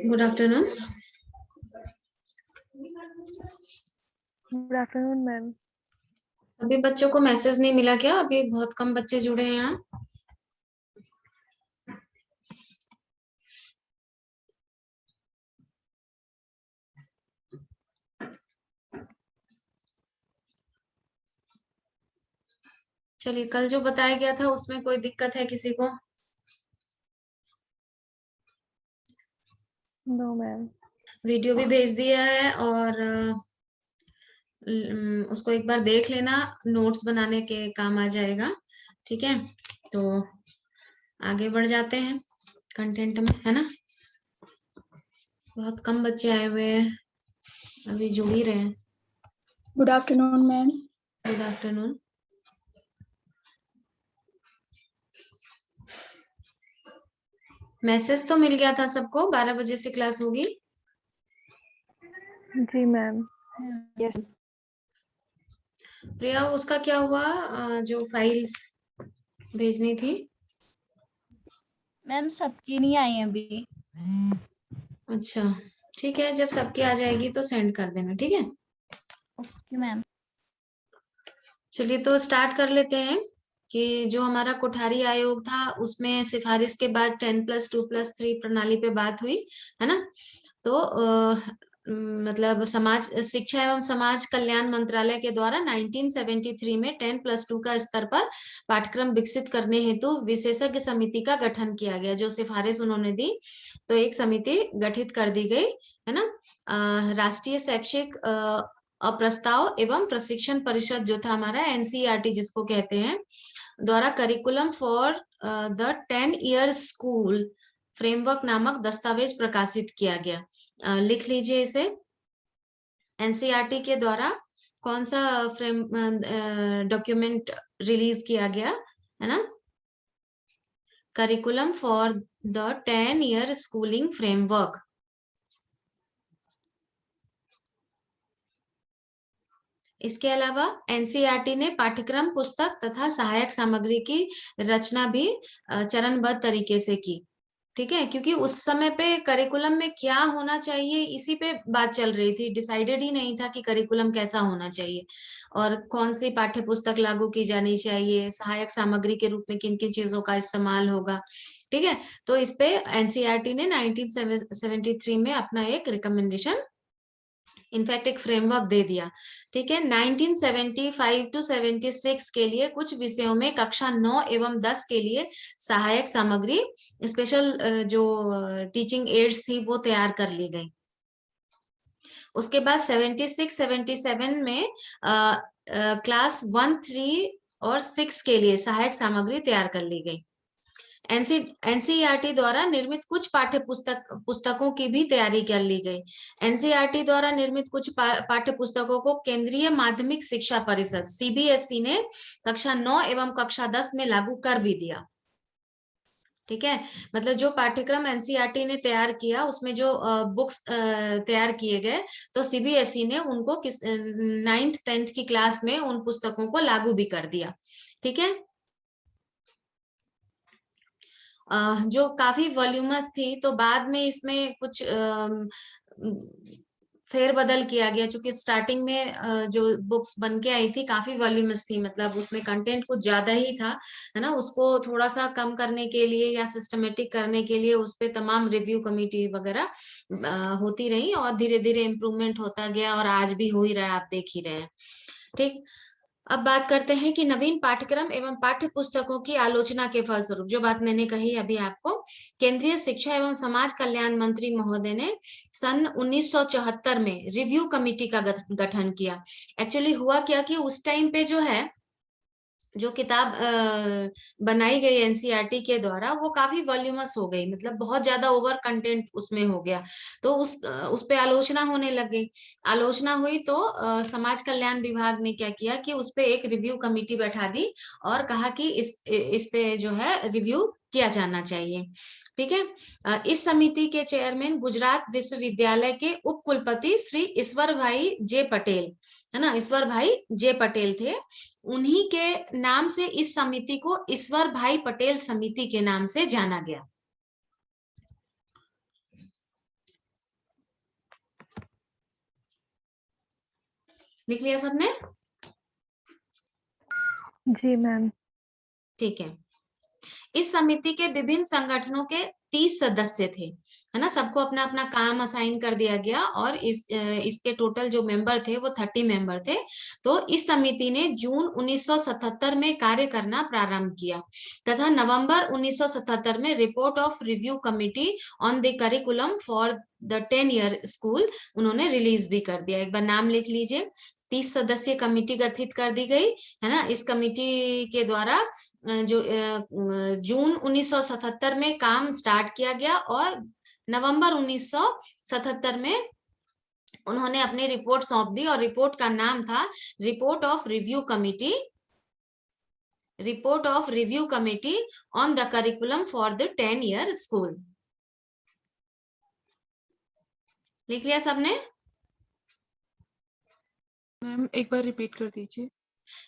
Good afternoon. Good afternoon ma'am. अभी बच्चों को मैसेज नहीं मिला क्या? अभी बहुत कम बच्चे जुड़े हैं यहाँ। चलिए, कल जो बताया गया था उसमें कोई दिक्कत है किसी को? No ma'am. वीडियो भी भेज दिया है और उसको एक बार देख लेना, नोट्स बनाने के काम आ जाएगा। ठीक है, तो आगे बढ़ जाते हैं कंटेंट में, है ना। बहुत कम बच्चे आए हुए हैं, अभी जुड़ ही रहे हैं। Good afternoon ma'am. Good afternoon. Message तो मिल गया था सबको, 12 बजे से क्लास होगी। जी मैम। यस प्रिया, उसका क्या हुआ? जो फाइल्स भेजनी थी। मैम सबकी नहीं आई अभी। अच्छा, ठीक है, जब सबकी आ जाएगी तो सेंड कर देना, ठीक है। Okay ma'am. चलिए, तो स्टार्ट कर लेते हैं कि जो हमारा कोठारी आयोग था उसमें सिफारिश के बाद 10+2+3 प्रणाली पे बात हुई, है ना। तो मतलब समाज शिक्षा एवं समाज कल्याण मंत्रालय के द्वारा 1973 में 10+2 का स्तर पर पाठ्यक्रम विकसित करने हेतु विशेषज्ञ समिति का गठन किया गया। जो सिफारिश उन्होंने दी, तो एक समिति गठित कर दी गई, है ना। राष्ट्रीय शैक्षिक प्रस्ताव एवं प्रशिक्षण परिषद जो था हमारा, एनसीईआरटी जिसको कहते हैं, द्वारा curriculum for the 10 year school framework नामक दस्तावेज प्रकाशित किया गया। लिख लीजिए इसे। एनसीईआरटी के द्वारा कौन सा फ्रेम डॉक्यूमेंट रिलीज किया गया, है ना? Curriculum for the 10 year schooling framework. इसके अलावा एनसीईआरटी ने पाठ्यक्रम पुस्तक तथा सहायक सामग्री की रचना भी चरणबद्ध तरीके से की। ठीक है, क्योंकि उस समय पे करिकुलम में क्या होना चाहिए इसी पे बात चल रही थी। डिसाइडेड ही नहीं था कि करिकुलम कैसा होना चाहिए और कौन सी पाठ्य पुस्तक लागू की जानी चाहिए, सहायक सामग्री के रूप में किन किन चीजों का इस्तेमाल होगा। ठीक है, तो इस पे एनसीईआरटी ने 1973 में अपना एक रिकमेंडेशन, इनफैक्ट एक फ्रेमवर्क दे दिया। ठीक है, 1975 to 76 के लिए कुछ विषयों में कक्षा 9 एवं 10 के लिए सहायक सामग्री, स्पेशल जो टीचिंग एड्स थी वो तैयार कर ली गई। उसके बाद 76-77 में क्लास 1, 3 और 6 के लिए सहायक सामग्री तैयार कर ली गई। एनसीईआरटी द्वारा निर्मित कुछ पाठ्य पुस्तकों की भी तैयारी कर ली गई। एनसीईआरटी द्वारा निर्मित कुछ पाठ्य पुस्तकों को केंद्रीय माध्यमिक शिक्षा परिषद सीबीएसई ने कक्षा 9 एवं कक्षा 10 में लागू कर भी दिया। ठीक है, मतलब जो पाठ्यक्रम एनसीईआरटी ने तैयार किया उसमें जो बुक्स तैयार किए गए, तो सीबीएसई ने उनको 9th 10th की क्लास में उन पुस्तकों को लागू भी कर दिया। ठीक है, जो काफी वॉल्यूमस थी, तो बाद में इसमें कुछ फेरबदल किया गया, क्योंकि स्टार्टिंग में जो बुक्स बन के आई थी काफी वॉल्यूमस थी, मतलब उसमें कंटेंट कुछ ज्यादा ही था, है ना। उसको थोड़ा सा कम करने के लिए या सिस्टमेटिक करने के लिए उस पे तमाम रिव्यू कमेटी वगैरह होती रही और धीरे धीरे इम्प्रूवमेंट होता गया और आज भी हो ही रहा है, आप देख ही रहे हैं। ठीक, अब बात करते हैं कि नवीन पाठ्यक्रम एवं पाठ्य पुस्तकों की आलोचना के फलस्वरूप, जो बात मैंने कही अभी आपको, केंद्रीय शिक्षा एवं समाज कल्याण मंत्री महोदय ने सन 1974 में रिव्यू कमेटी का गठन किया। एक्चुअली हुआ क्या कि उस टाइम पे जो है, जो किताब बनाई गई एनसीईआरटी के द्वारा, वो काफी वॉल्यूमस हो गई, मतलब बहुत ज्यादा ओवर कंटेंट उसमें हो गया, तो उस पे आलोचना होने लग गई। आलोचना हुई तो समाज कल्याण विभाग ने क्या किया कि उस पे एक रिव्यू कमेटी बैठा दी और कहा कि इस पे जो है रिव्यू किया जाना चाहिए। ठीक है, इस समिति के चेयरमैन गुजरात विश्वविद्यालय के उप कुलपति श्री ईश्वर भाई जे पटेल, है ना, ईश्वर भाई जे पटेल थे। उन्हीं के नाम से इस समिति को ईश्वर भाई पटेल समिति के नाम से जाना गया। लिख लिया सबने? जी मैम। ठीक है। इस समिति के विभिन्न संगठनों के 30 सदस्य थे, है ना, सबको अपना अपना काम असाइन कर दिया गया और इसके टोटल जो मेंबर थे वो 30 मेंबर थे। तो इस समिति ने जून 1977 में कार्य करना प्रारंभ किया तथा नवंबर 1977 में report of review committee on the curriculum for the 10 year school उन्होंने रिलीज भी कर दिया। एक बार नाम लिख लीजिए। 30 सदस्यीय कमिटी गठित कर दी गई, है ना। इस कमिटी के द्वारा जो जून 1977 में काम स्टार्ट किया गया और नवंबर 1977 में उन्होंने अपनी रिपोर्ट सौंप दी और रिपोर्ट का नाम था report of review committee, report of review committee on the curriculum for the 10 year school. लिख लिया सबने? मैम एक बार रिपीट कर दीजिए।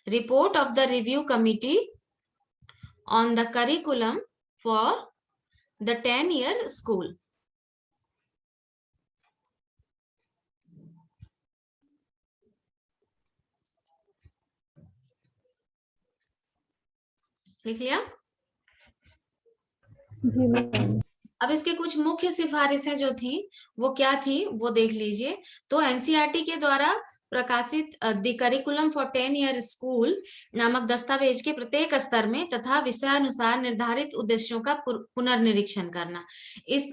Report of the review committee on the curriculum for the 10 year school। लिख लिया? जी मैम। अब इसके कुछ मुख्य सिफारिशें जो थी वो क्या थी वो देख लीजिए। तो एनसीईआरटी के द्वारा प्रकाशित the curriculum for 10 year school नामक दस्तावेज के प्रत्येक स्तर में तथा विषयानुसार निर्धारित उद्देश्यों का पुनर्निरीक्षण करना। इस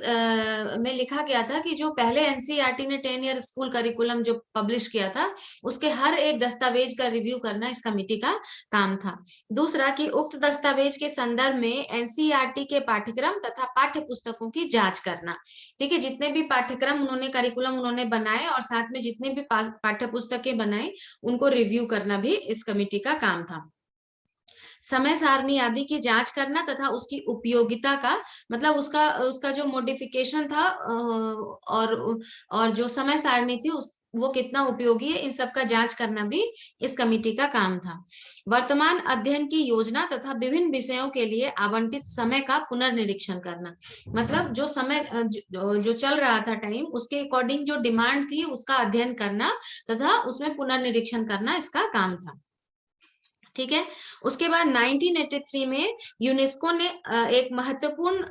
में लिखा गया था कि जो पहले एनसीईआरटी ने 10 ईयर स्कूल करिकुलम जो पब्लिश किया था उसके हर एक दस्तावेज का रिव्यू करना इस कमेटी का काम था। दूसरा कि उक्त दस्तावेज के संदर्भ में एनसीईआरटी के पाठ्यक्रम तथा पाठ्य पुस्तकों की जांच करना। ठीक है, जितने भी पाठ्यक्रम उन्होंने करिकुलम उन्होंने बनाए और साथ में जितने भी पाठ्य पुस्तकें बनाई उनको रिव्यू करना भी इस कमेटी का काम था। समय सारणी आदि की जांच करना तथा उसकी उपयोगिता का मतलब उसका जो मॉडिफिकेशन था और जो समय सारणी थी वो कितना उपयोगी है, इन सब का जांच करना भी इस कमेटी का काम था। वर्तमान अध्ययन की योजना तथा विभिन्न विषयों के लिए आवंटित समय का पुनर्निरीक्षण करना। मतलब जो समय जो चल रहा था टाइम उसके अकॉर्डिंग जो डिमांड थी उसका अध्ययन करना तथा उसमें पुनर्निरीक्षण करना इसका काम था। ठीक है। उसके बाद 1983 में यूनेस्को ने एक महत्वपूर्ण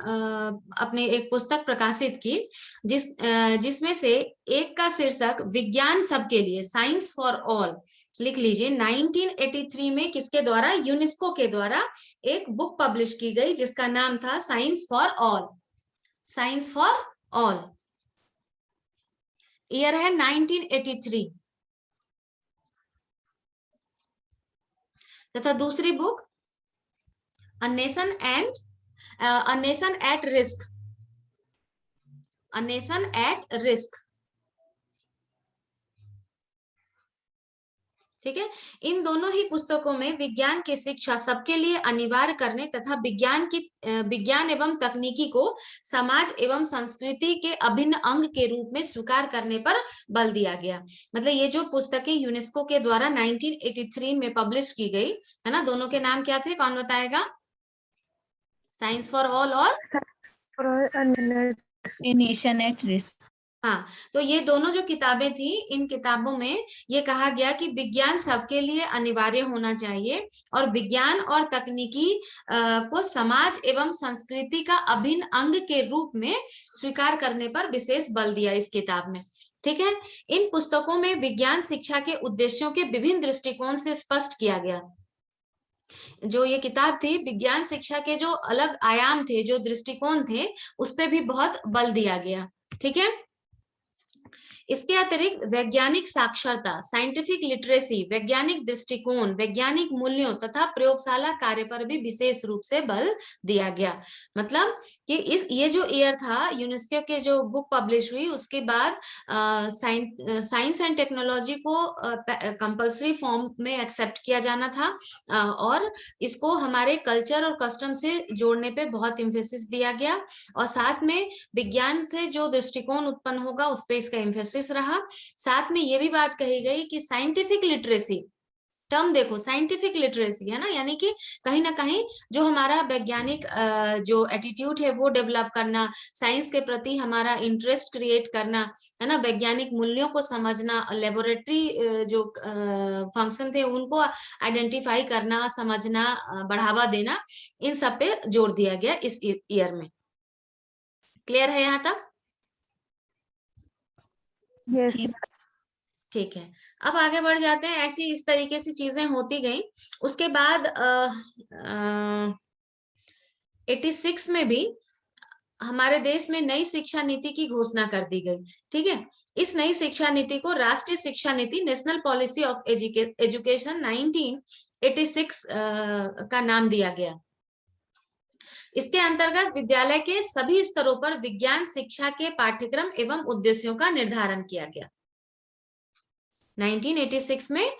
अपने एक पुस्तक प्रकाशित की जिसमें से एक का शीर्षक विज्ञान सबके लिए, साइंस फॉर ऑल। लिख लीजिए। 1983 में किसके द्वारा? यूनेस्को के द्वारा एक बुक पब्लिश की गई जिसका नाम था science for all. Science for all. Year है 1983। तथा दूसरी book a nation at risk, a nation at risk. ठीक है। इन दोनों ही पुस्तकों में विज्ञान की शिक्षा सबके लिए अनिवार्य करने तथा विज्ञान एवं तकनीकी को समाज एवं संस्कृति के अभिन्न अंग के रूप में स्वीकार करने पर बल दिया गया। मतलब ये जो पुस्तकें यूनेस्को के द्वारा 1983 में पब्लिश की गई है ना, दोनों के नाम क्या थे? कौन बताएगा? साइंस फॉर ऑल और नेशन एट रिस्क। हाँ, तो ये दोनों जो किताबें थी इन किताबों में ये कहा गया कि विज्ञान सबके लिए अनिवार्य होना चाहिए और विज्ञान और तकनीकी को समाज एवं संस्कृति का अभिन्न अंग के रूप में स्वीकार करने पर विशेष बल दिया इस किताब में। ठीक है। इन पुस्तकों में विज्ञान शिक्षा के उद्देश्यों के विभिन्न दृष्टिकोण से स्पष्ट किया गया। जो ये किताब थी विज्ञान शिक्षा के जो अलग आयाम थे, जो दृष्टिकोण थे, उस पर भी बहुत बल दिया गया। ठीक है। इसके अतिरिक्त वैज्ञानिक साक्षरता, साइंटिफिक लिटरेसी, वैज्ञानिक दृष्टिकोण, वैज्ञानिक मूल्यों तथा प्रयोगशाला कार्य पर भी विशेष रूप से बल दिया गया। मतलब कि ये जो ईयर था यूनेस्को के जो बुक पब्लिश हुई उसके बाद साइंस एंड टेक्नोलॉजी को कंपल्सरी फॉर्म में एक्सेप्ट किया जाना था और इसको हमारे कल्चर और कस्टम से जोड़ने पे बहुत इम्फेसिस दिया गया और साथ में विज्ञान से जो दृष्टिकोण उत्पन्न होगा उस पे इसका इम्फेसिस रहा। साथ में ये भी बात कही गई कि साइंटिफिक लिटरेसी, टर्म देखो, साइंटिफिक लिटरेसी है ना, यानी कि कहीं ना कहीं जो हमारा वैज्ञानिक जो एटीट्यूड है वो डेवलप करना, साइंस के प्रति हमारा इंटरेस्ट क्रिएट करना, है ना, वैज्ञानिक मूल्यों को समझना, लेबोरेटरी जो फंक्शन थे उनको आइडेंटिफाई करना, समझना, बढ़ावा देना, इन सब पे जोर दिया गया इस ईयर में। क्लियर है यहाँ तक? यस जी। ठीक है, अब आगे बढ़ जाते हैं। ऐसी इस तरीके से चीजें होती गई। उसके बाद 86 में भी हमारे देश में नई शिक्षा नीति की घोषणा कर दी गई। ठीक है, इस नई शिक्षा नीति को राष्ट्रीय शिक्षा नीति, नेशनल पॉलिसी ऑफ एजुकेशन 1986 का नाम दिया गया। इसके अंतर्गत विद्यालय के सभी स्तरों पर विज्ञान शिक्षा के पाठ्यक्रम एवं उद्देश्यों का निर्धारण किया गया। 1986 में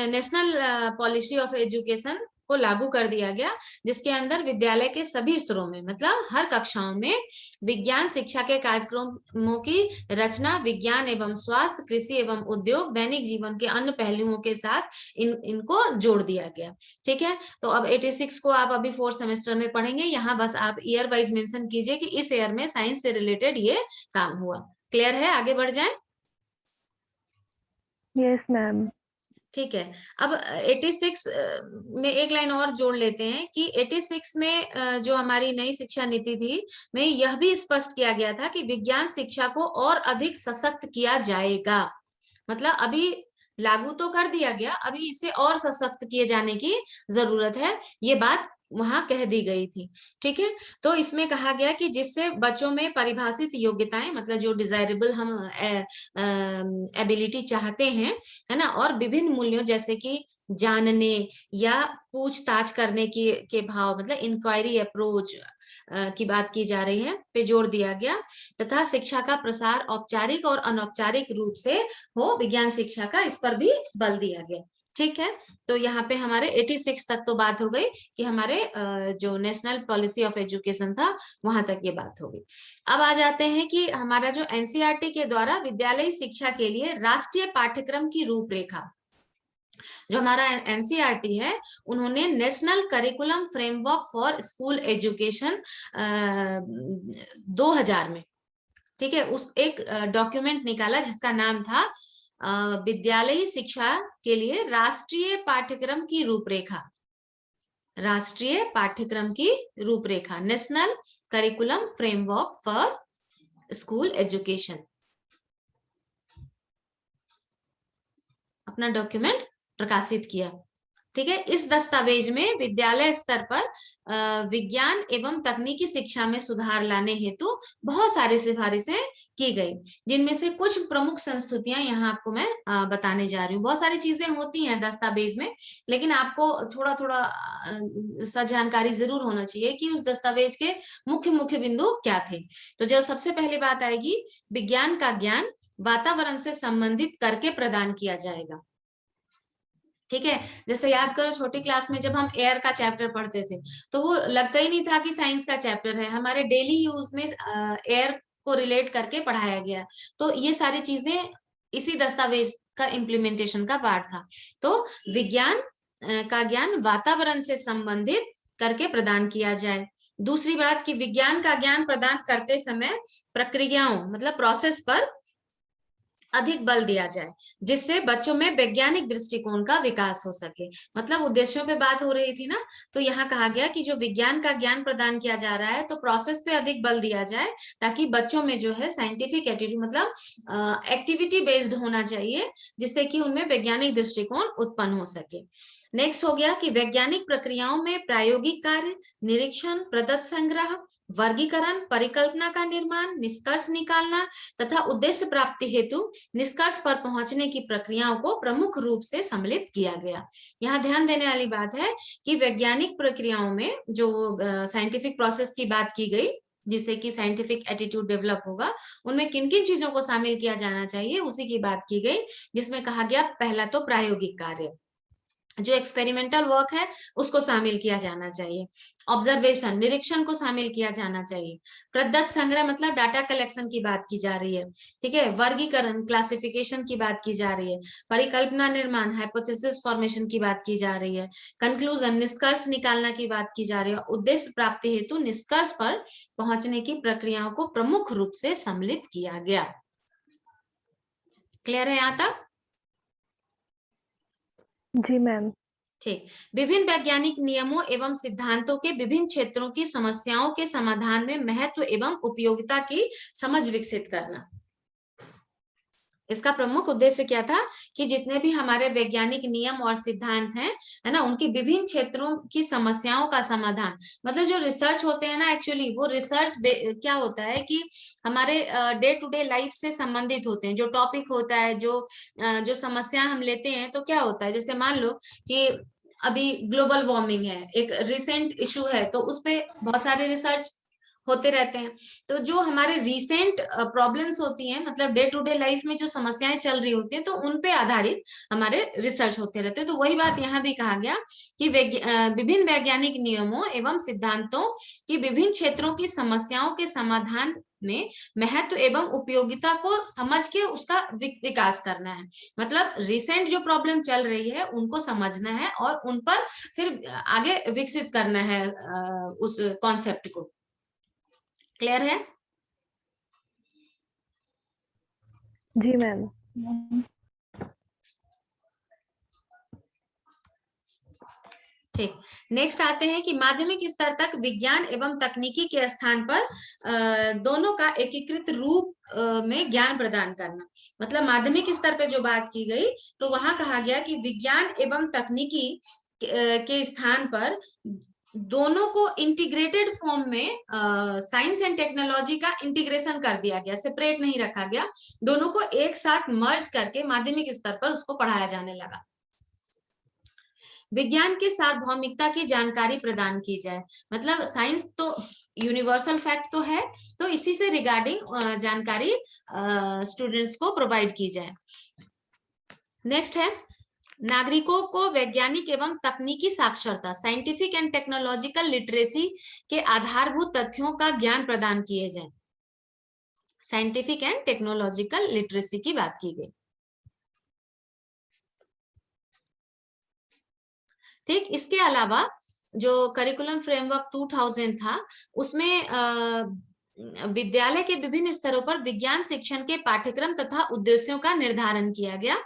नेशनल पॉलिसी ऑफ एजुकेशन को लागू कर दिया गया, जिसके अंदर विद्यालय के सभी स्तरों में, मतलब हर कक्षाओं में विज्ञान शिक्षा के कार्यक्रमों की रचना, विज्ञान एवं स्वास्थ्य, कृषि एवं उद्योग, दैनिक जीवन के अन्य पहलुओं के साथ इनको जोड़ दिया गया। ठीक है, तो अब 86 को आप अभी 4th सेमेस्टर में पढ़ेंगे। यहाँ बस आप ईयर वाइज मेंशन कीजिए कि इस ईयर में साइंस से रिलेटेड ये काम हुआ। क्लियर है? आगे बढ़ जाए। Yes ma'am. ठीक है, अब 86 में एक लाइन और जोड़ लेते हैं कि 86 में जो हमारी नई शिक्षा नीति थी में यह भी स्पष्ट किया गया था कि विज्ञान शिक्षा को और अधिक सशक्त किया जाएगा। मतलब अभी लागू तो कर दिया गया, अभी इसे और सशक्त किए जाने की जरूरत है, ये बात वहां कह दी गई थी। ठीक है, तो इसमें कहा गया कि जिससे बच्चों में परिभाषित योग्यताएं, मतलब जो डिजायरेबल हम एबिलिटी चाहते हैं, है ना, और विभिन्न मूल्यों जैसे कि जानने या पूछताछ करने के भाव, मतलब इंक्वायरी अप्रोच की बात की जा रही है, पे जोर दिया गया, तथा शिक्षा का प्रसार औपचारिक और अनौपचारिक रूप से हो, विज्ञान शिक्षा का, इस पर भी बल दिया गया। ठीक है, तो यहाँ पे हमारे 86 तक तो बात हो गई कि हमारे जो नेशनल पॉलिसी ऑफ एजुकेशन था वहां तक ये बात हो गई। अब आ जाते हैं कि हमारा जो एनसीईआरटी के द्वारा विद्यालयी शिक्षा के लिए राष्ट्रीय पाठ्यक्रम की रूपरेखा, जो हमारा एनसीईआरटी है, उन्होंने national curriculum framework for school education 2000 में, ठीक है, उस एक डॉक्यूमेंट निकाला जिसका नाम था विद्यालयी शिक्षा के लिए राष्ट्रीय पाठ्यक्रम की रूपरेखा। राष्ट्रीय पाठ्यक्रम की रूपरेखा, national curriculum framework for school education, अपना डॉक्यूमेंट प्रकाशित किया। ठीक है, इस दस्तावेज में विद्यालय स्तर पर विज्ञान एवं तकनीकी शिक्षा में सुधार लाने हेतु बहुत सारी सिफारिशें की गई, जिनमें से कुछ प्रमुख संस्तुतियां यहाँ आपको मैं बताने जा रही हूँ। बहुत सारी चीजें होती हैं दस्तावेज में, लेकिन आपको थोड़ा थोड़ा सा जानकारी जरूर होना चाहिए कि उस दस्तावेज के मुख्य मुख्य बिंदु क्या थे। तो जो सबसे पहली बात आएगी, विज्ञान का ज्ञान वातावरण से संबंधित करके प्रदान किया जाएगा। ठीक है, जैसे याद करो छोटी क्लास में जब हम एयर का चैप्टर पढ़ते थे तो वो लगता ही नहीं था कि साइंस का चैप्टर है, हमारे डेली यूज में एयर को रिलेट करके पढ़ाया गया। तो ये सारी चीजें इसी दस्तावेज का इम्प्लीमेंटेशन का पार्ट था। तो विज्ञान का ज्ञान वातावरण से संबंधित करके प्रदान किया जाए। दूसरी बात कि विज्ञान का ज्ञान प्रदान करते समय प्रक्रियाओं, मतलब प्रोसेस पर अधिक बल दिया जाए, जिससे बच्चों में वैज्ञानिक दृष्टिकोण का विकास हो सके। मतलब उद्देश्यों पे बात हो रही थी ना, तो यहाँ कहा गया कि जो विज्ञान का ज्ञान प्रदान किया जा रहा है तो प्रोसेस पे अधिक बल दिया जाए, ताकि बच्चों में जो है साइंटिफिक एटीट्यूड, मतलब एक्टिविटी बेस्ड होना चाहिए, जिससे कि उनमें वैज्ञानिक दृष्टिकोण उत्पन्न हो सके। नेक्स्ट हो गया कि वैज्ञानिक प्रक्रियाओं में प्रायोगिक कार्य, निरीक्षण, प्रदत्त संग्रह, वर्गीकरण, परिकल्पना का निर्माण, निष्कर्ष निकालना तथा उद्देश्य प्राप्ति हेतु निष्कर्ष पर पहुंचने की प्रक्रियाओं को प्रमुख रूप से सम्मिलित किया गया। यहाँ ध्यान देने वाली बात है कि वैज्ञानिक प्रक्रियाओं में जो साइंटिफिक प्रोसेस की बात की गई, जिससे कि साइंटिफिक एटीट्यूड डेवलप होगा, उनमें किन किन चीजों को शामिल किया जाना चाहिए उसी की बात की गई, जिसमें कहा गया पहला तो प्रायोगिक कार्य, जो एक्सपेरिमेंटल वर्क है उसको शामिल किया जाना चाहिए। ऑब्जर्वेशन, निरीक्षण को शामिल किया जाना चाहिए। प्रदत्त संग्रह मतलब डाटा कलेक्शन की बात की जा रही है, ठीक है। वर्गीकरण, क्लासिफिकेशन की बात की जा रही है। परिकल्पना निर्माण, हाइपोथेसिस फॉर्मेशन की बात की जा रही है। कंक्लूजन, निष्कर्ष निकालना की बात की जा रही है। उद्देश्य प्राप्ति हेतु निष्कर्ष पर पहुंचने की प्रक्रियाओं को प्रमुख रूप से सम्मिलित किया गया। क्लियर है यहाँ तक? जी मैम। ठीक। विभिन्न वैज्ञानिक नियमों एवं सिद्धांतों के विभिन्न क्षेत्रों की समस्याओं के समाधान में महत्व एवं उपयोगिता की समझ विकसित करना। इसका प्रमुख उद्देश्य क्या था कि जितने भी हमारे वैज्ञानिक नियम और सिद्धांत हैं, है ना, उनकी विभिन्न क्षेत्रों की समस्याओं का समाधान, मतलब जो रिसर्च होते हैं ना, एक्चुअली वो रिसर्च क्या होता है कि हमारे डे टू डे लाइफ से संबंधित होते हैं। जो टॉपिक होता है, जो समस्या हम लेते हैं, तो क्या होता है, जैसे मान लो कि अभी ग्लोबल वार्मिंग है, एक रिसेंट इशू है, तो उस पर बहुत सारे रिसर्च होते रहते हैं। तो जो हमारे रिसेंट प्रॉब्लम्स होती हैं, मतलब डे टू डे लाइफ में जो समस्याएं चल रही होती हैं, तो उन पे आधारित हमारे रिसर्च होते रहते हैं। तो वही बात यहाँ भी कहा गया कि विभिन्न वैज्ञानिक नियमों एवं सिद्धांतों की विभिन्न क्षेत्रों की समस्याओं के समाधान में महत्व एवं उपयोगिता को समझ के उसका विकास करना है। मतलब रिसेंट जो प्रॉब्लम चल रही है उनको समझना है और उन पर फिर आगे विकसित करना है उस कॉन्सेप्ट को। क्लियर है? जी मैम। ठीक। नेक्स्ट आते हैं कि माध्यमिक स्तर तक विज्ञान एवं तकनीकी के स्थान पर दोनों का एकीकृत रूप में ज्ञान प्रदान करना। मतलब माध्यमिक स्तर पे जो बात की गई, तो वहां कहा गया कि विज्ञान एवं तकनीकी के स्थान पर दोनों को इंटीग्रेटेड फॉर्म में साइंस एंड टेक्नोलॉजी का इंटीग्रेशन कर दिया गया, सेपरेट नहीं रखा गया। दोनों को एक साथ मर्ज करके माध्यमिक स्तर पर उसको पढ़ाया जाने लगा। विज्ञान के साथ भौमिकता की जानकारी प्रदान की जाए, मतलब साइंस तो यूनिवर्सल फैक्ट तो है, तो इसी से रिगार्डिंग जानकारी स्टूडेंट्स को प्रोवाइड की जाए। नेक्स्ट है नागरिकों को वैज्ञानिक एवं तकनीकी साक्षरता, साइंटिफिक एंड टेक्नोलॉजिकल लिटरेसी के आधारभूत तथ्यों का ज्ञान प्रदान किए जाए। साइंटिफिक एंड टेक्नोलॉजिकल लिटरेसी की बात की गई। ठीक। इसके अलावा जो करिकुलम फ्रेमवर्क 2000 था, उसमें विद्यालय के विभिन्न स्तरों पर विज्ञान शिक्षण के पाठ्यक्रम तथा उद्देश्यों का निर्धारण किया गया।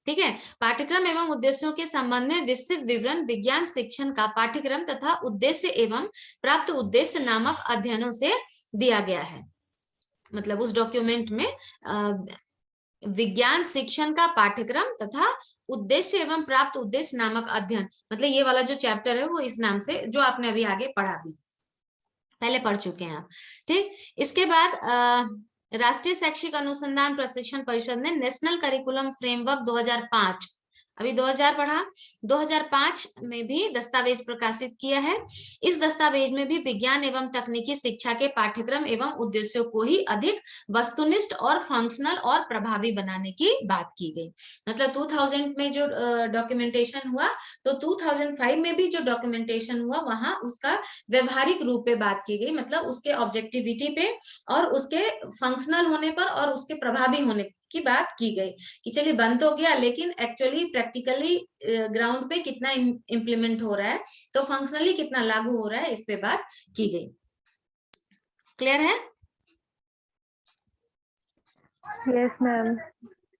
ठीक है। पाठ्यक्रम एवं उद्देश्यों के संबंध में विस्तृत विवरण विज्ञान शिक्षण का पाठ्यक्रम तथा उद्देश्य एवं प्राप्त उद्देश्य नामक अध्ययनों से दिया गया है। मतलब उस डॉक्यूमेंट में विज्ञान शिक्षण का पाठ्यक्रम तथा उद्देश्य एवं प्राप्त उद्देश्य नामक अध्ययन, मतलब ये वाला जो चैप्टर है वो इस नाम से, जो आपने अभी आगे पढ़ा भी, पहले पढ़ चुके हैं आप। ठीक। इसके बाद राष्ट्रीय शैक्षिक अनुसंधान प्रशिक्षण परिषद ने नेशनल करिकुलम फ्रेमवर्क 2005, अभी 2000 पढ़ा, 2005 में भी दस्तावेज प्रकाशित किया है। इस दस्तावेज में भी विज्ञान एवं तकनीकी शिक्षा के पाठ्यक्रम एवं उद्देश्यों को ही अधिक वस्तुनिष्ठ और फंक्शनल और प्रभावी बनाने की बात की गई। मतलब 2000 में जो डॉक्यूमेंटेशन हुआ, तो 2005 में भी जो डॉक्यूमेंटेशन हुआ वहां उसका व्यवहारिक रूप पे बात की गई, मतलब उसके ऑब्जेक्टिविटी पे और उसके फंक्शनल होने पर और उसके प्रभावी होने की बात की गई कि चलिए बन तो गया, लेकिन एक्चुअली प्रैक्टिकली ग्राउंड पे कितना इम्प्लीमेंट हो रहा है, तो फंक्शनली कितना लागू हो रहा है, इस पे बात की गई। क्लियर है? Yes ma'am.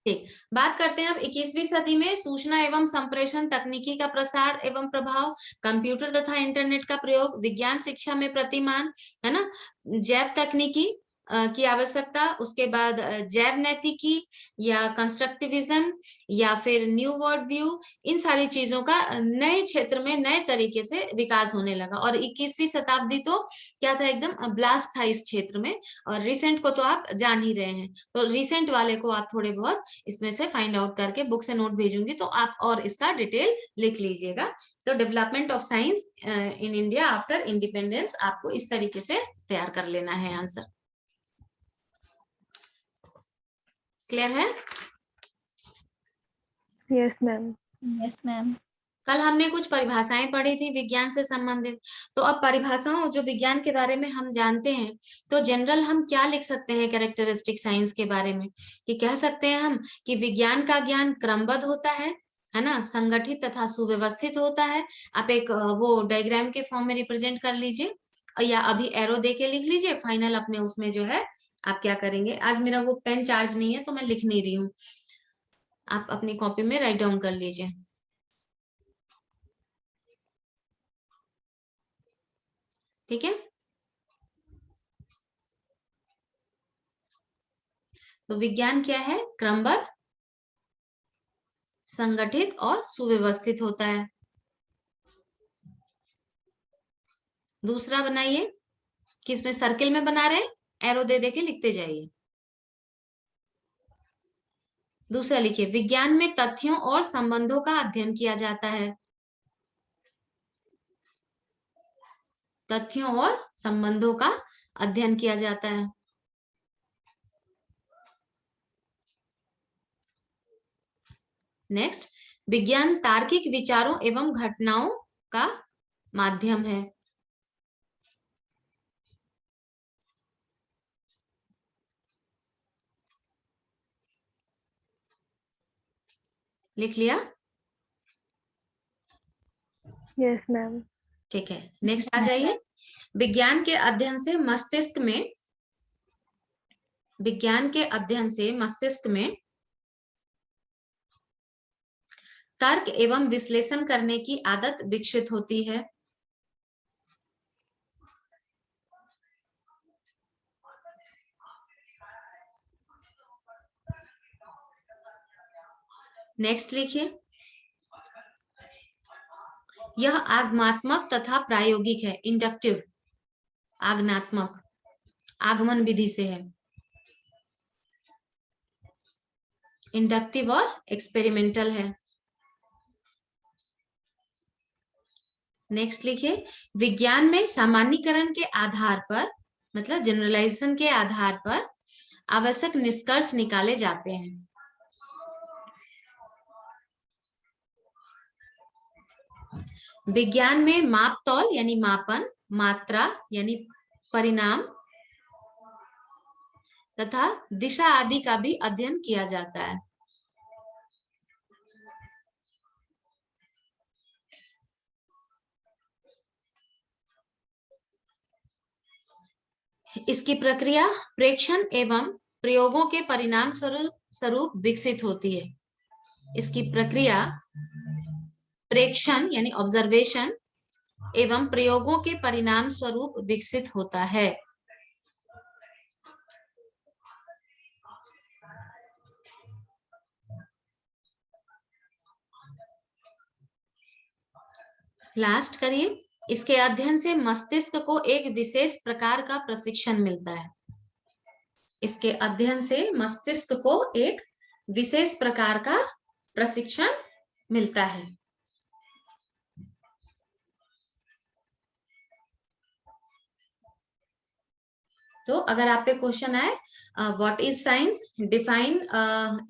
ठीक। बात करते हैं अब 21वीं सदी में सूचना एवं संप्रेषण तकनीकी का प्रसार एवं प्रभाव, कंप्यूटर तथा इंटरनेट का प्रयोग, विज्ञान शिक्षा में प्रतिमान, है ना, जैव तकनीकी की आवश्यकता, उसके बाद जैव नैतिकी या कंस्ट्रक्टिविज्म या फिर न्यू वर्ल्ड व्यू, इन सारी चीजों का नए क्षेत्र में नए तरीके से विकास होने लगा। और 21वीं शताब्दी तो क्या था, एकदम ब्लास्ट था इस क्षेत्र में। और रिसेंट को तो आप जान ही रहे हैं, तो रिसेंट वाले को आप थोड़े बहुत इसमें से फाइंड आउट करके बुक से नोट भेजूंगी, तो आप और इसका डिटेल लिख लीजिएगा। तो development of science in India after independence, आपको इस तरीके से तैयार कर लेना है आंसर। क्लियर है? Yes ma'am. Yes, ma'am. कल हमने कुछ परिभाषाएं पढ़ी थी विज्ञान से संबंधित, तो अब परिभाषाओं जो विज्ञान के बारे में हम जानते हैं, तो जनरल हम क्या लिख सकते हैं कैरेक्टरिस्टिक साइंस के बारे में, कि कह सकते हैं हम कि विज्ञान का ज्ञान क्रमबद्ध होता है ना, संगठित तथा सुव्यवस्थित होता है। आप एक वो डायग्राम के फॉर्म में रिप्रेजेंट कर लीजिए, या अभी एरो दे के लिख लीजिए, फाइनल अपने उसमें जो है आप क्या करेंगे। आज मेरा वो पेन चार्ज नहीं है तो मैं लिख नहीं रही हूँ, आप अपनी कॉपी में राइट डाउन कर लीजिए। ठीक है, तो विज्ञान क्या है? क्रमबद्ध, संगठित और सुव्यवस्थित होता है। दूसरा बनाइए, किसमें सर्किल में बना रहे हैं, एरो दे दे के लिखते जाइए। दूसरा लिखिए, विज्ञान में तथ्यों और संबंधों का अध्ययन किया जाता है। तथ्यों और संबंधों का अध्ययन किया जाता है। नेक्स्ट, विज्ञान तार्किक विचारों एवं घटनाओं का माध्यम है। लिख लिया? Yes ma'am. ठीक है, नेक्स्ट आ जाइए। विज्ञान के अध्ययन से मस्तिष्क में, विज्ञान के अध्ययन से मस्तिष्क में तर्क एवं विश्लेषण करने की आदत विकसित होती है। नेक्स्ट लिखिए, यह आगमनात्मक तथा प्रायोगिक है। इंडक्टिव, आगमनात्मक, आगमन विधि से है। इंडक्टिव और एक्सपेरिमेंटल है। नेक्स्ट लिखिए, विज्ञान में सामान्यीकरण के आधार पर, मतलब जनरलाइजेशन के आधार पर आवश्यक निष्कर्ष निकाले जाते हैं। विज्ञान में माप तौल यानी मापन, मात्रा यानी परिणाम तथा दिशा आदि का भी अध्ययन किया जाता है। इसकी प्रक्रिया प्रेक्षण एवं प्रयोगों के परिणाम स्वरूप विकसित होती है। इसकी प्रक्रिया प्रेक्षण यानी ऑब्जर्वेशन एवं प्रयोगों के परिणाम स्वरूप विकसित होता है। लास्ट करिए, इसके अध्ययन से मस्तिष्क को एक विशेष प्रकार का प्रशिक्षण मिलता है। इसके अध्ययन से मस्तिष्क को एक विशेष प्रकार का प्रशिक्षण मिलता है। तो अगर आप पे क्वेश्चन आए व्हाट इज साइंस, डिफाइन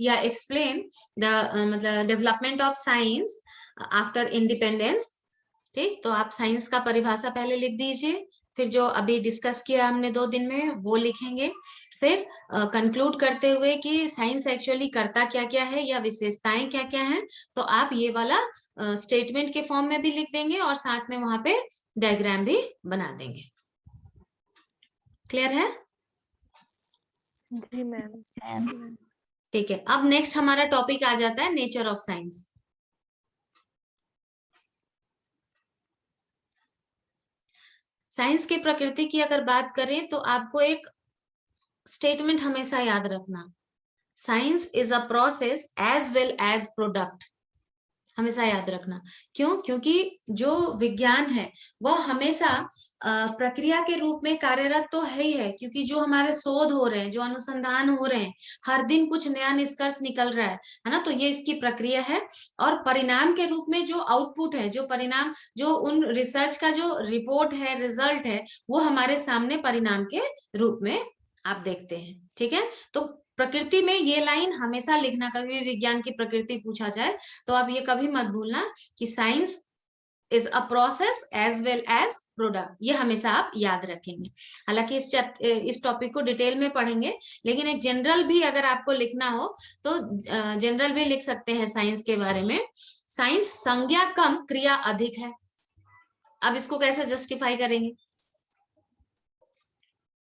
या एक्सप्लेन द मतलब development of science after independence, ठीक, तो आप साइंस का परिभाषा पहले लिख दीजिए, फिर जो अभी डिस्कस किया हमने 2 दिन में वो लिखेंगे, फिर कंक्लूड करते हुए कि साइंस एक्चुअली करता क्या क्या है या विशेषताएं क्या क्या हैं, तो आप ये वाला स्टेटमेंट के फॉर्म में भी लिख देंगे और साथ में वहां पे डायग्राम भी बना देंगे। क्लियर है? जी मैम। ठीक है, अब नेक्स्ट हमारा टॉपिक आ जाता है नेचर ऑफ साइंस। साइंस की प्रकृति की अगर बात करें तो आपको एक स्टेटमेंट हमेशा याद रखना, science is a process as well as product. हमेशा याद रखना, क्यों? क्योंकि जो विज्ञान है वह हमेशा प्रक्रिया के रूप में कार्यरत तो है ही है, क्योंकि जो हमारे शोध हो रहे हैं, जो अनुसंधान हो रहे हैं, हर दिन कुछ नया निष्कर्ष निकल रहा है ना, तो ये इसकी प्रक्रिया है। और परिणाम के रूप में जो आउटपुट है, जो परिणाम, जो उन रिसर्च का जो रिपोर्ट है, रिजल्ट है, वो हमारे सामने परिणाम के रूप में आप देखते हैं। ठीक है, तो प्रकृति में ये लाइन हमेशा लिखना, कभी भी विज्ञान की प्रकृति पूछा जाए तो आप ये कभी मत भूलना कि science is a process as well as product, ये हमेशा आप याद रखेंगे। हालांकि इस टॉपिक को डिटेल में पढ़ेंगे, लेकिन एक जनरल भी अगर आपको लिखना हो तो जनरल भी लिख सकते हैं साइंस के बारे में। साइंस संज्ञा कम क्रिया अधिक है। अब इसको कैसे जस्टिफाई करेंगे?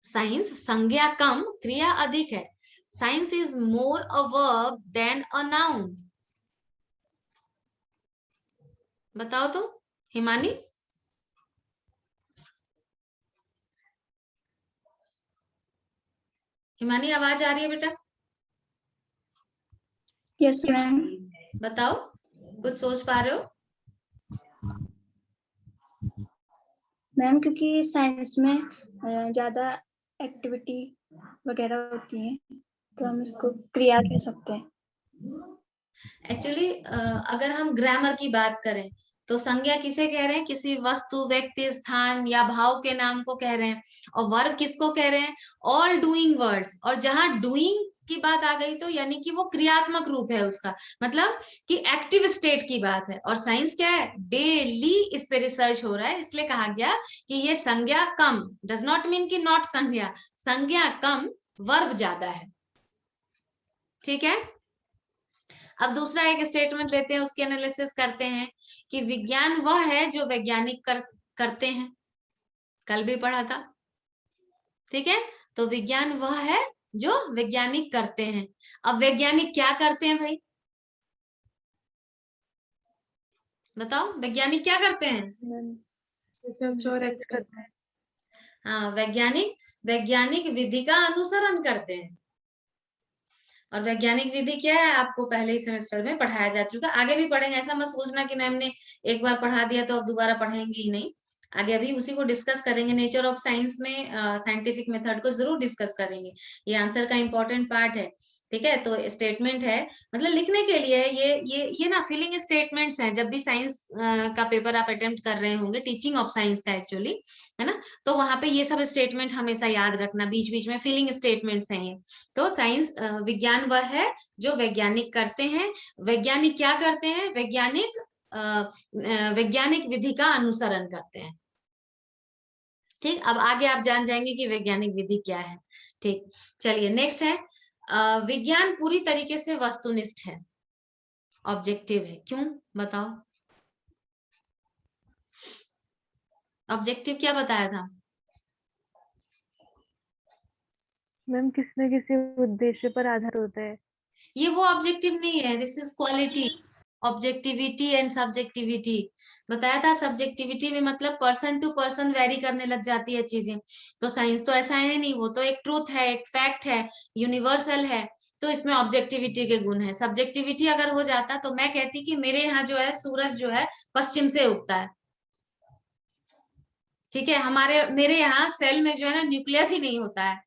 साइंस संज्ञा कम क्रिया अधिक है। Science is more a verb than a noun. बताओ तो हिमानी। हिमानी आवाज आ रही है बेटा? Yes ma'am. बताओ, कुछ सोच पा रहे हो? मैम क्योंकि साइंस में ज्यादा एक्टिविटी वगैरह होती है तो हम इसको क्रिया कह सकते हैं। एक्चुअली अगर हम ग्रामर की बात करें तो संज्ञा किसे कह रहे हैं? किसी वस्तु, व्यक्ति, स्थान या भाव के नाम को कह रहे हैं। और वर्ब किसको कह रहे हैं? All doing words. और जहां डूइंग की बात आ गई तो यानी कि वो क्रियात्मक रूप है उसका, मतलब कि एक्टिव स्टेट की बात है। और साइंस क्या है? डेली इस पे रिसर्च हो रहा है, इसलिए कहा गया कि ये संज्ञा कम, डज नॉट मीन कि नॉट संज्ञा, संज्ञा कम वर्ब ज्यादा है। ठीक है। अब दूसरा एक स्टेटमेंट लेते हैं, उसकी एनालिसिस करते हैं कि विज्ञान वह है जो वैज्ञानिक करते हैं। कल भी पढ़ा था। ठीक है, तो विज्ञान वह है जो वैज्ञानिक करते हैं। अब वैज्ञानिक क्या करते हैं भाई? बताओ, वैज्ञानिक क्या करते हैं? रिसर्च और एक्सपेरिमेंट। हाँ, वैज्ञानिक विधि का अनुसरण करते हैं। और वैज्ञानिक विधि क्या है आपको पहले ही सेमेस्टर में पढ़ाया जा चुका, आगे भी पढ़ेंगे। ऐसा मत सोचना कि मैम ने एक बार पढ़ा दिया तो अब दोबारा पढ़ाएंगे ही नहीं। आगे अभी उसी को डिस्कस करेंगे। नेचर ऑफ साइंस में साइंटिफिक मेथड को जरूर डिस्कस करेंगे, ये आंसर का इंपॉर्टेंट पार्ट है। ठीक है, तो स्टेटमेंट है मतलब लिखने के लिए ये ना फिलिंग स्टेटमेंट्स हैं। जब भी साइंस का पेपर आप अटेम्प्ट कर रहे होंगे, टीचिंग ऑफ साइंस का एक्चुअली, है ना, तो वहां पे ये सब स्टेटमेंट हमेशा याद रखना, बीच बीच में फिलिंग स्टेटमेंट्स हैं ये। तो साइंस विज्ञान वह है जो वैज्ञानिक करते हैं। वैज्ञानिक क्या करते हैं? वैज्ञानिक विधि का अनुसरण करते हैं। ठीक, अब आगे आप जान जाएंगे कि वैज्ञानिक विधि क्या है। ठीक, चलिए नेक्स्ट है विज्ञान पूरी तरीके से वस्तुनिष्ठ है, ऑब्जेक्टिव है। क्यों? बताओ, ऑब्जेक्टिव क्या बताया था? मैम किसी न किसी उद्देश्य पर आधार होता है। ये वो ऑब्जेक्टिव नहीं है, this is quality. Objectivity and subjectivity बताया था। सब्जेक्टिविटी में मतलब पर्सन टू पर्सन वेरी करने लग जाती है चीजें। तो साइंस तो ऐसा है नहीं, वो तो एक ट्रूथ है, एक फैक्ट है, यूनिवर्सल है। तो इसमें ऑब्जेक्टिविटी के गुण है। सब्जेक्टिविटी अगर हो जाता तो मैं कहती कि मेरे यहाँ जो है सूरज जो है पश्चिम से उगता है। ठीक है, मेरे यहाँ सेल में जो है ना न्यूक्लियस ही नहीं होता है।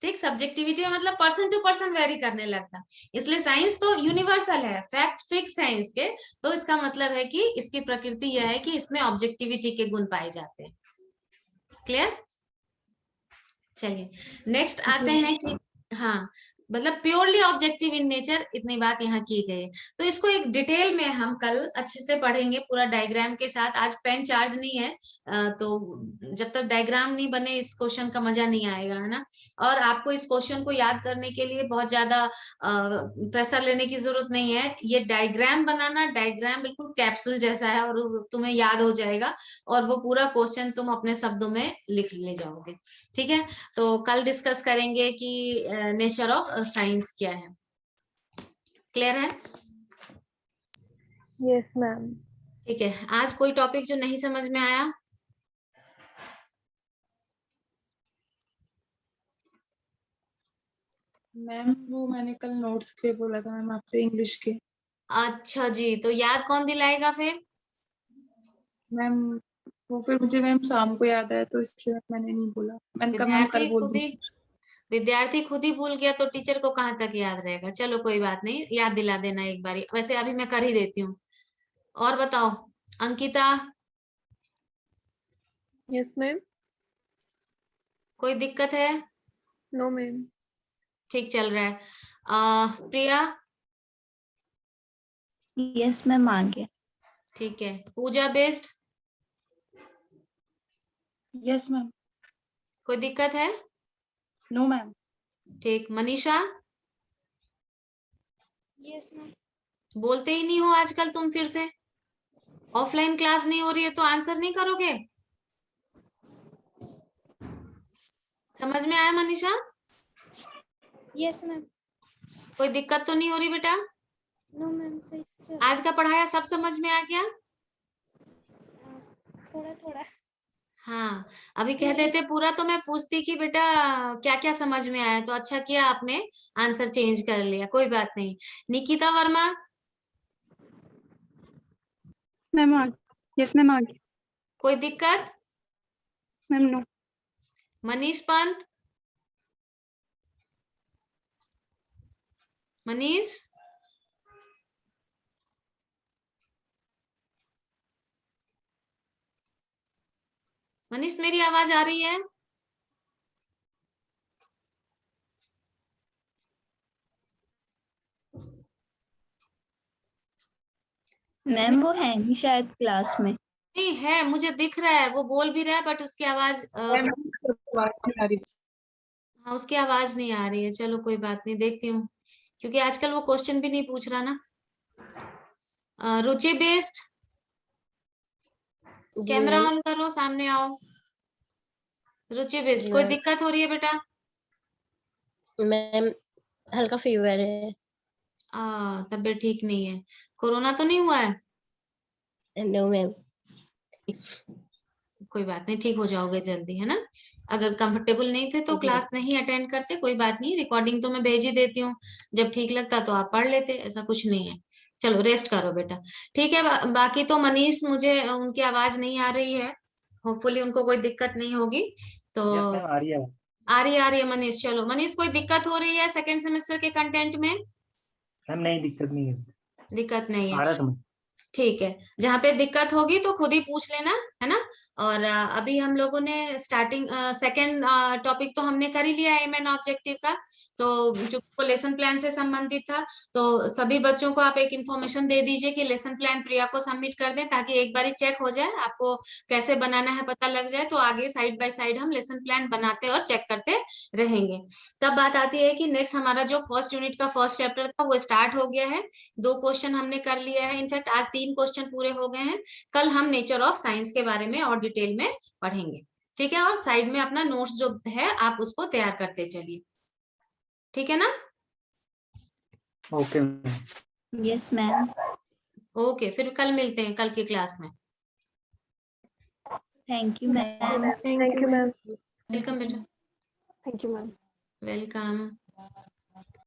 ठीक, सब्जेक्टिविटी में मतलब पर्सन टू पर्सन वेरी करने लगता। इसलिए साइंस तो यूनिवर्सल है, फैक्ट फिक्स है इसके। तो इसका मतलब है कि इसकी प्रकृति यह है कि इसमें ऑब्जेक्टिविटी के गुण पाए जाते हैं। क्लियर? चलिए नेक्स्ट आते हैं कि हाँ, मतलब प्योरली ऑब्जेक्टिव इन नेचर, इतनी बात यहाँ की गई है। तो इसको एक डिटेल में हम कल अच्छे से पढ़ेंगे पूरा डायग्राम के साथ। आज पेन चार्ज नहीं है, तो जब तक डायग्राम नहीं बने इस क्वेश्चन का मजा नहीं आएगा, है ना। और आपको इस क्वेश्चन को याद करने के लिए बहुत ज्यादा प्रेशर लेने की जरूरत नहीं है। ये डायग्राम बनाना, डायग्राम बिल्कुल कैप्सूल जैसा है और तुम्हें याद हो जाएगा और वो पूरा क्वेश्चन तुम अपने शब्दों में लिख ले जाओगे। ठीक है, तो कल डिस्कस करेंगे कि नेचर ऑफ साइंस क्या है। क्लियर है? Yes ma'am. ठीक है, आज कोई टॉपिक जो नहीं समझ में आया? मैम वो मैंने कल नोट्स के लिए बोला था मैम आपसे, इंग्लिश के। अच्छा जी, तो याद कौन दिलाएगा फिर? मैम वो फिर मुझे मैम शाम को याद आया तो इसलिए मैंने नहीं बोला। मैंने कहा मैम कल बोल दूँ। विद्यार्थी खुद ही भूल गया तो टीचर को कहाँ तक याद रहेगा। चलो कोई बात नहीं, याद दिला देना एक बारी, वैसे अभी मैं कर ही देती हूँ। और बताओ अंकिता, यस मैम। कोई दिक्कत है? No ma'am. ठीक चल रहा है। प्रिया? यस मैम आ गया। ठीक है। पूजा बेस्ड? Yes ma'am. कोई दिक्कत है? No ma'am. ठीक। मनीषा? Yes ma'am. बोलते ही नहीं हो आजकल तुम फिर से। ऑफलाइन क्लास नहीं हो रही है तो आंसर नहीं करोगे? समझ में आया मनीषा? Yes ma'am. कोई दिक्कत तो नहीं हो रही बेटा? नो मैम, सही चल आज का पढ़ाया सब समझ में आ गया? थोड़ा थोड़ा। हाँ, अभी कह देते पूरा तो मैं पूछती कि बेटा क्या क्या समझ में आया, तो अच्छा किया आपने आंसर चेंज कर लिया। कोई बात नहीं। निकिता वर्मा? मैम आ गया। यस मैम आ गया। कोई दिक्कत? Ma'am no. मनीष पंत? मनीष? मनीष मेरी आवाज आ रही है? मैम वो है नहीं शायद क्लास में। नहीं है, मुझे दिख रहा है, वो बोल भी रहा है बट उसकी आवाज मैम आवाज नहीं आ रही। हाँ, उसकी आवाज नहीं आ रही है। चलो कोई बात नहीं, देखती हूँ, क्योंकि आजकल वो क्वेश्चन भी नहीं पूछ रहा ना। रुचि बेस्ड? कैमरा ऑन करो, सामने आओ। रुचि बेस्ड, कोई दिक्कत हो रही है बेटा? मैम हल्का फीवर है। तबीयत ठीक नहीं है? कोरोना तो नहीं हुआ है? No ma'am. कोई बात नहीं, ठीक हो जाओगे जल्दी, है ना। अगर कंफर्टेबल नहीं थे तो क्लास नहीं अटेंड करते, कोई बात नहीं, रिकॉर्डिंग तो मैं भेज ही देती हूँ। जब ठीक लगता तो आप पढ़ लेते, ऐसा कुछ नहीं है। चलो रेस्ट करो बेटा। ठीक है। बाकी तो मनीष, मुझे उनकी आवाज नहीं आ रही है, होपफुली उनको कोई दिक्कत नहीं होगी। तो आ रही है। आ रही है मनीष। चलो मनीष, कोई दिक्कत हो रही है सेकेंड सेमेस्टर के कंटेंट में? मैम नहीं, दिक्कत नहीं है। दिक्कत नहीं आ है? रहा था। ठीक है। जहाँ पे दिक्कत होगी तो खुद ही पूछ लेना, है ना। और अभी हम लोगों ने स्टार्टिंग सेकंड टॉपिक तो हमने कर ही लिया है, मेन ऑब्जेक्टिव का। तो जो लेसन प्लान से संबंधित था, तो सभी बच्चों को आप एक इंफॉर्मेशन दे दीजिए कि लेसन प्लान प्रिया को सबमिट कर दें, ताकि एक बार चेक हो जाए, आपको कैसे बनाना है पता लग जाए, तो आगे साइड बाय साइड हम लेसन प्लान बनाते और चेक करते रहेंगे। तब बात आती है कि नेक्स्ट हमारा जो फर्स्ट यूनिट का फर्स्ट चैप्टर था वो स्टार्ट हो गया है। 2 क्वेश्चन हमने कर लिया है, इनफैक्ट आज 3 क्वेश्चन पूरे हो गए हैं। कल हम नेचर ऑफ साइंस के बारे में और डिटेल में पढ़ेंगे। ठीक है। और साइड में अपना नोट्स जो है आप उसको तैयार करते चलिए। ठीक है ना। ओके। Yes ma'am. ओके, फिर कल मिलते हैं, कल की क्लास में। Thank you ma'am. Thank you ma'am. Welcome बेटा। Thank you ma'am. वेलकम।